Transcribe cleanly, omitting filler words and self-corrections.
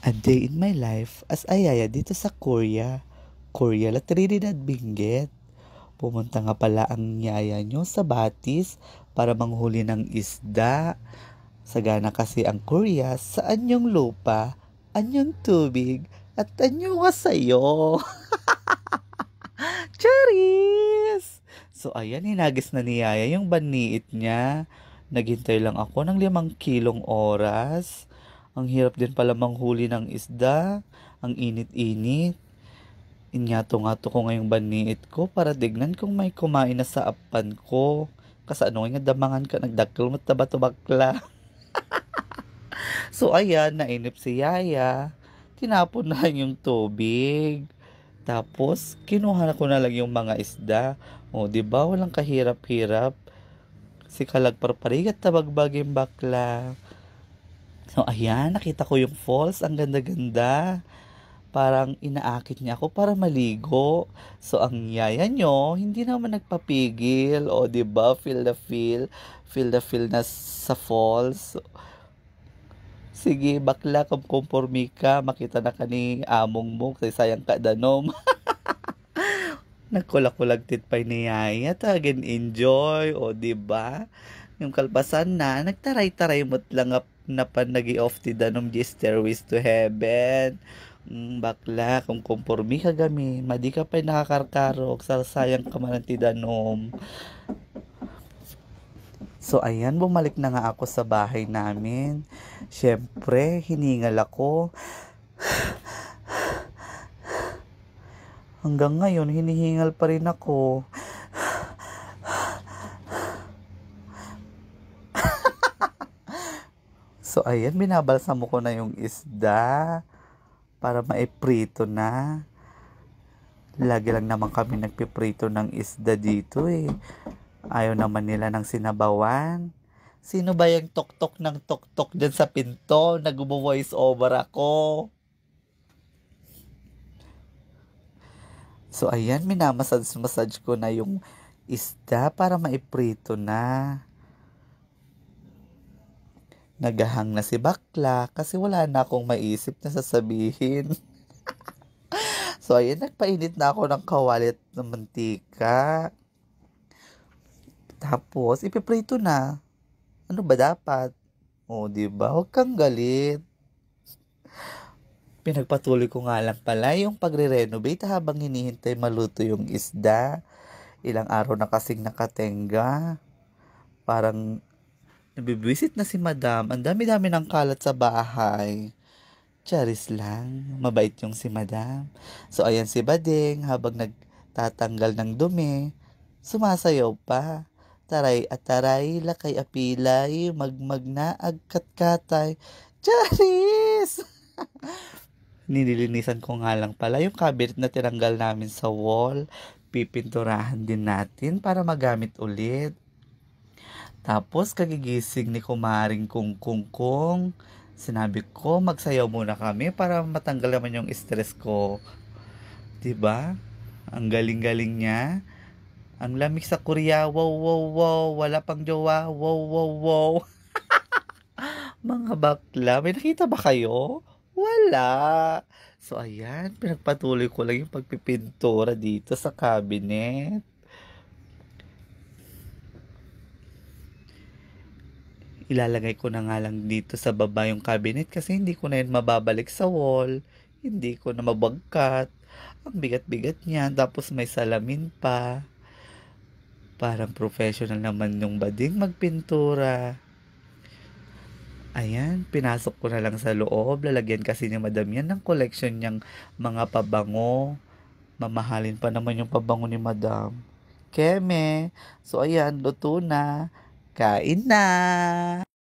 A day in my life as ayaya dito sa Korea. Korea la Trinidad Benguet. Pumunta nga pala ang yaya nyo sa Batis para manghuli ng isda. Sagana kasi ang Korea sa anyong lupa, anyong tubig, at anyong sayo. Charis! So ayan, hinagis na ni Yaya yung baniit niya. Naghintay lang ako ng 5 kilong oras. Ang hirap din pala manghuli ng isda. Ang init-init. Inyato-ngato ko ngayong baniit ko para dignan kung may kumain na sa apan ko. Kasi ano nga damangan ka, nagdakkel mo tabato bakla. So ayan, nainip si Yaya. Tinapon na yung tubig. Tapos, kinuha ko na lang yung mga isda. O, di ba walang kahirap-hirap? Si kalagparparigat tabagbaging bakla. So, ayan, nakita ko yung falls. Ang ganda-ganda. Parang inaakit niya ako para maligo. So, ang yaya nyo, hindi naman nagpapigil. O, di ba? Feel the feel. Feel the feel na sa falls. Sige, bakla, kumpormi ka. Makita na ka ni among mo. Kasi sayang ka danom. Nagkulag-kulag titpay ni Yaya, tagin enjoy, o di ba? Yung kalpasan na, nagtaray-taray mo't lang na pan nag-off ti danom di stairways to heaven. Bakla, kung kumpormi ka gami, madi ka pa'y nakakarkarok, sayang ka man ti danom. So ayan, bumalik na nga ako sa bahay namin. Siyempre, hiningal ako. Hanggang ngayon, hinihingal pa rin ako. So, ayan, binabalsam ko na yung isda para maiprito na. Lagi lang naman kami nagpiprito ng isda dito eh. Ayaw naman nila ng sinabawan. Sino ba yung tok-tok ng tok-tok dyan sa pinto? Nag-voice over ako. So, ayan, minamassage ko na yung isda para maiprito na. Nagahang na si bakla kasi wala na akong maisip na sasabihin. So, ayan, nagpainit na ako ng kawalit ng mantika. Tapos, ipiprito na. Ano ba dapat? O, diba? Huwag kang galit. Pinagpatuloy ko nga lang pala yung pagre-renovate habang hinihintay maluto yung isda. Ilang araw na kasing nakatenga. Parang nabibisit na si madam. Ang dami-dami ng kalat sa bahay. Charis lang. Mabait yung si madam. So ayan si Bading habang nagtatanggal ng dumi. Sumasayaw pa. Taray at taray, lakay apilay, magmag na agkat-katay. Charis! Nililinisan ko nga lang pala yung cabinet na tinanggal namin sa wall. Pipinturahan din natin para magamit ulit. Tapos kagigising ni kumaring kung sinabi ko magsayaw muna kami para matanggal naman yung stress ko. 'Di ba? Ang galing-galing niya. Ang lamig sa Korea. Wow, wow, wow. Wala pang jowa. Wow, wow, wow. Mga bakla, may nakita ba kayo? Wala. So, ayan, pinagpatuloy ko lang yung pagpipintura dito sa cabinet. Ilalagay ko na nga lang dito sa baba yung cabinet kasi hindi ko na yun mababalik sa wall. Hindi ko na mabagkat. Ang bigat-bigat niya. Tapos may salamin pa. Parang professional naman yung bading magpintura. Ayan, pinasok ko na lang sa loob. Lalagyan kasi ni madam yan ng collection niyang mga pabango. Mamahalin pa naman yung pabango ni madam. Keme. So ayan, luto na. Kain na.